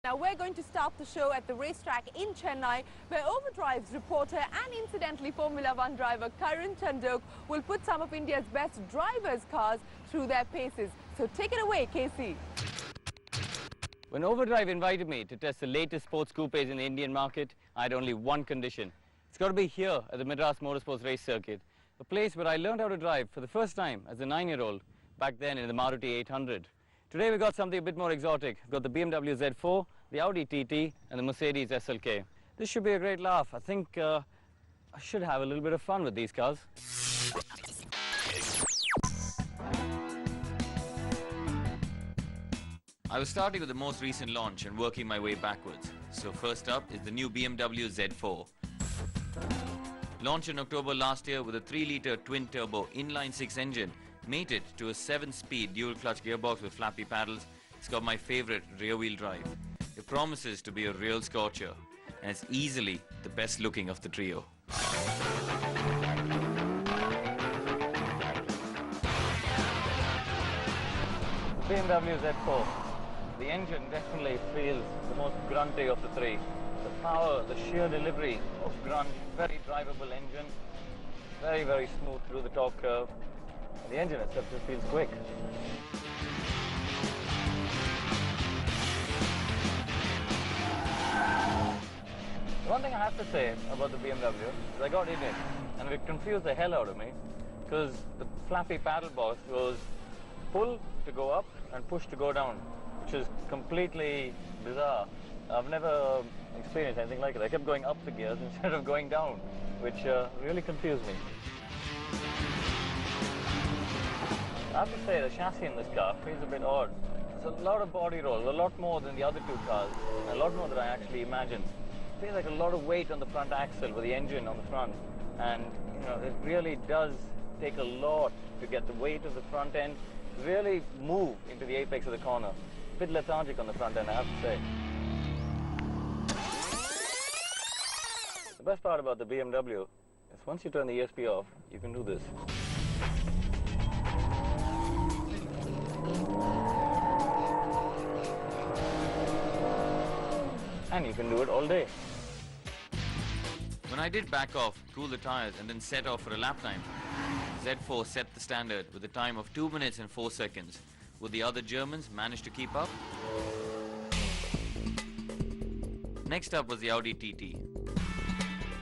Now we're going to start the show at the racetrack in Chennai, where Overdrive's reporter and incidentally Formula One driver Karun will put some of India's best drivers' cars through their paces. So take it away, Casey. When Overdrive invited me to test the latest sports coupes in the Indian market, I had only one condition. It's got to be here at the Madras Motorsports Race Circuit, a place where I learned how to drive for the first time as a 9-year-old, back then in the Maruti 800. Today we got something a bit more exotic. We've got the BMW Z4, the Audi TT and the Mercedes SLK. This should be a great laugh. I think I should have a little bit of fun with these cars. I was starting with the most recent launch and working my way backwards. So first up is the new BMW Z4. Launched in October last year with a 3-litre twin-turbo inline-6 engine, mated to a 7-speed dual-clutch gearbox with flappy paddles. It's got my favourite rear-wheel drive. It promises to be a real scorcher, and it's easily the best-looking of the trio. BMW Z4. The engine definitely feels the most grunty of the three. The power, the sheer delivery of grunt, very drivable engine, very, very smooth through the torque curve. The engine itself just feels quick. One thing I have to say about the BMW is I got in it and it confused the hell out of me because the flappy paddle box goes pull to go up and push to go down, which is completely bizarre. I've never experienced anything like it. I kept going up the gears instead of going down, which really confused me. I have to say the chassis in this car feels a bit odd. There's a lot of body roll, a lot more than the other two cars, and a lot more than I actually imagined. It feels like a lot of weight on the front axle with the engine on the front, and you know, it really does take a lot to get the weight of the front end really move into the apex of the corner. A bit lethargic on the front end, I have to say. The best part about the BMW is once you turn the ESP off, you can do this. And you can do it all day. When I did back off, cool the tires and then set off for a lap time, Z4 set the standard with a time of 2 minutes and 4 seconds. Will the other Germans manage to keep up? Next up was the Audi TT.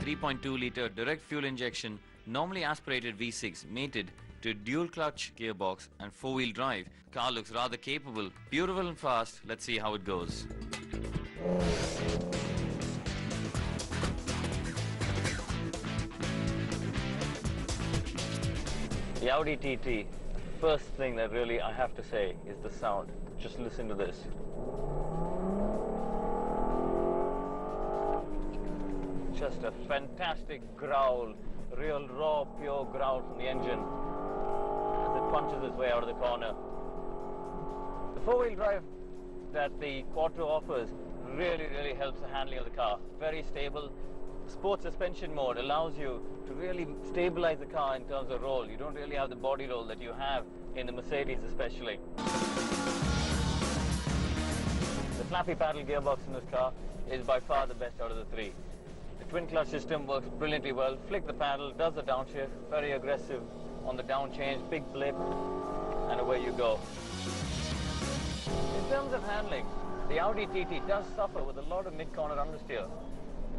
3.2-litre direct fuel injection, normally aspirated V6 mated to a dual-clutch gearbox and 4-wheel drive. The car looks rather capable, beautiful and fast. Let's see how it goes. The Audi TT, first thing that really I have to say is the sound. Just listen to this. Just a fantastic growl, real raw, pure growl from the engine as it punches its way out of the corner. The 4-wheel drive that the Quattro offers really helps the handling of the car. Very stable. Sport suspension mode allows you to really stabilize the car in terms of roll. You don't really have the body roll that you have in the Mercedes especially. The flappy paddle gearbox in this car is by far the best out of the three. The twin clutch system works brilliantly well. Flick the paddle, does the downshift, very aggressive on the down change, big blip, and away you go. In terms of handling, the Audi TT does suffer with a lot of mid-corner understeer.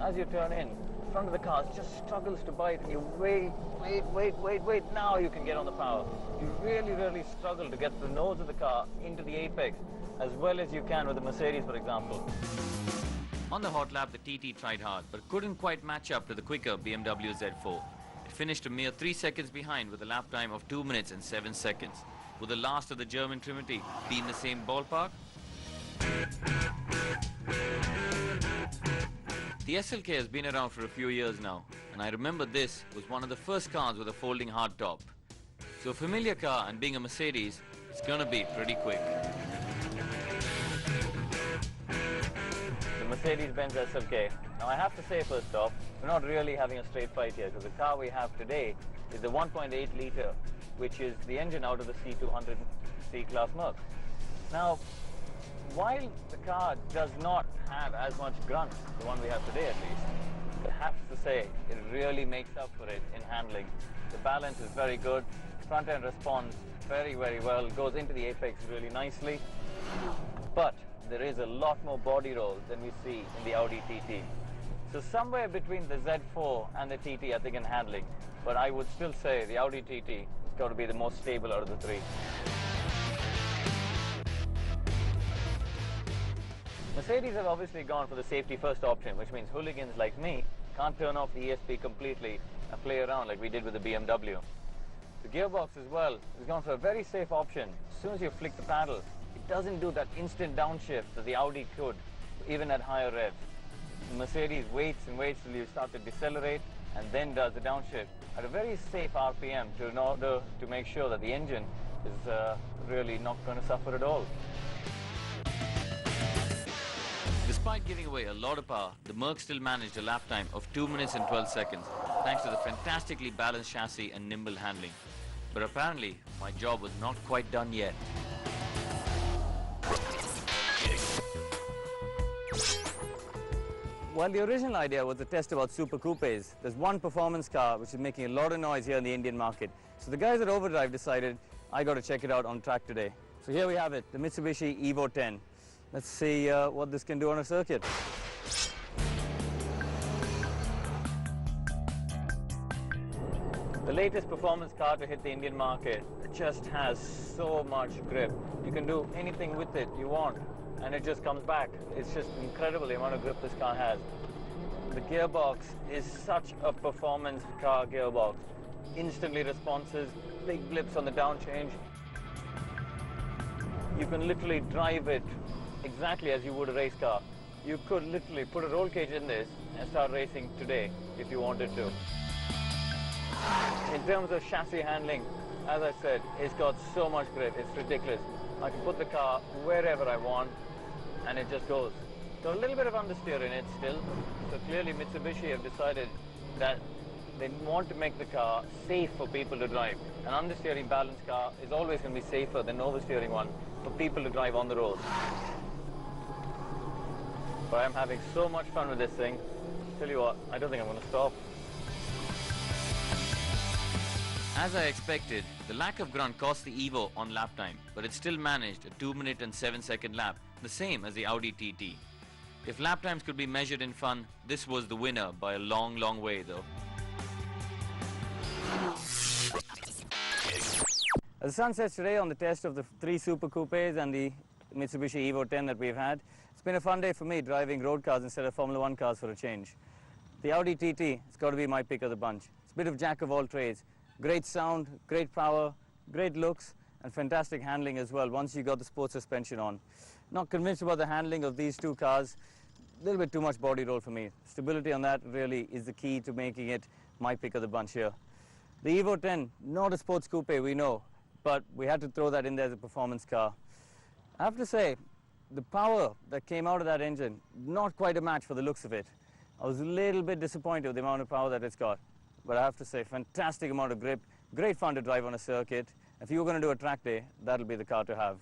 As you turn in, the front of the car just struggles to bite, and you wait, now you can get on the power. You really struggle to get the nose of the car into the apex, as well as you can with the Mercedes, for example. On the hot lap, the TT tried hard, but couldn't quite match up to the quicker BMW Z4. It finished a mere 3 seconds behind with a lap time of 2 minutes and 7 seconds. Will the last of the German Trinity be in the same ballpark? The SLK has been around for a few years now, and I remember this was one of the first cars with a folding hardtop. So a familiar car and being a Mercedes, it's gonna be pretty quick. The Mercedes-Benz SLK. Now I have to say first off, we're not really having a straight fight here because the car we have today is the 1.8-litre, which is the engine out of the C200 C-Class Merc. Now, while the car does not have as much grunt, the one we have today at least, I have to say it really makes up for it in handling. The balance is very good, front end responds very, very well, goes into the apex really nicely, but there is a lot more body roll than we see in the Audi TT. So somewhere between the Z4 and the TT I think in handling, but I would still say the Audi TT has got to be the most stable out of the three. Mercedes have obviously gone for the safety first option, which means hooligans like me can't turn off the ESP completely and play around like we did with the BMW. The gearbox as well has gone for a very safe option. As soon as you flick the paddle, it doesn't do that instant downshift that the Audi could, even at higher revs. The Mercedes waits and waits till you start to decelerate and then does the downshift at a very safe RPM in order to make sure that the engine is really not going to suffer at all. Despite giving away a lot of power, the Merc still managed a lap time of 2 minutes and 12 seconds, thanks to the fantastically balanced chassis and nimble handling. But apparently, my job was not quite done yet. While the original idea was to test about super coupes, there's one performance car which is making a lot of noise here in the Indian market. So the guys at Overdrive decided I got to check it out on track today. So here we have it, the Mitsubishi Evo 10. Let's see what this can do on a circuit. The latest performance car to hit the Indian market. It just has so much grip. You can do anything with it you want and it just comes back. It's just incredible the amount of grip this car has. The gearbox is such a performance car gearbox. Instantly responses, big blips on the down change. You can literally drive it exactly as you would a race car. You could literally put a roll cage in this and start racing today if you wanted to. In terms of chassis handling, as I said, it's got so much grip, it's ridiculous. I can put the car wherever I want and it just goes. Got a little bit of understeer in it still, so clearly Mitsubishi have decided that they want to make the car safe for people to drive. An understeering balanced car is always going to be safer than an oversteering one for people to drive on the road. But I'm having so much fun with this thing. Tell you what, I don't think I'm going to stop. As I expected, the lack of grunt cost the Evo on lap time, but it still managed a 2 minute and 7 second lap, the same as the Audi TT. If lap times could be measured in fun, this was the winner by a long, long way though. As the sun sets today on the test of the 3 Super Coupes and the Mitsubishi Evo 10 that we've had, it's been a fun day for me driving road cars instead of Formula 1 cars for a change. The Audi TT, it's got to be my pick of the bunch. It's a bit of jack of all trades. Great sound, great power, great looks, and fantastic handling as well once you got the sports suspension on. Not convinced about the handling of these two cars. A little bit too much body roll for me. Stability on that really is the key to making it my pick of the bunch here. The Evo 10, not a sports coupe, we know, but we had to throw that in there as a performance car. I have to say, the power that came out of that engine, not quite a match for the looks of it. I was a little bit disappointed with the amount of power that it's got. But I have to say, fantastic amount of grip, great fun to drive on a circuit. If you were going to do a track day, that'll be the car to have.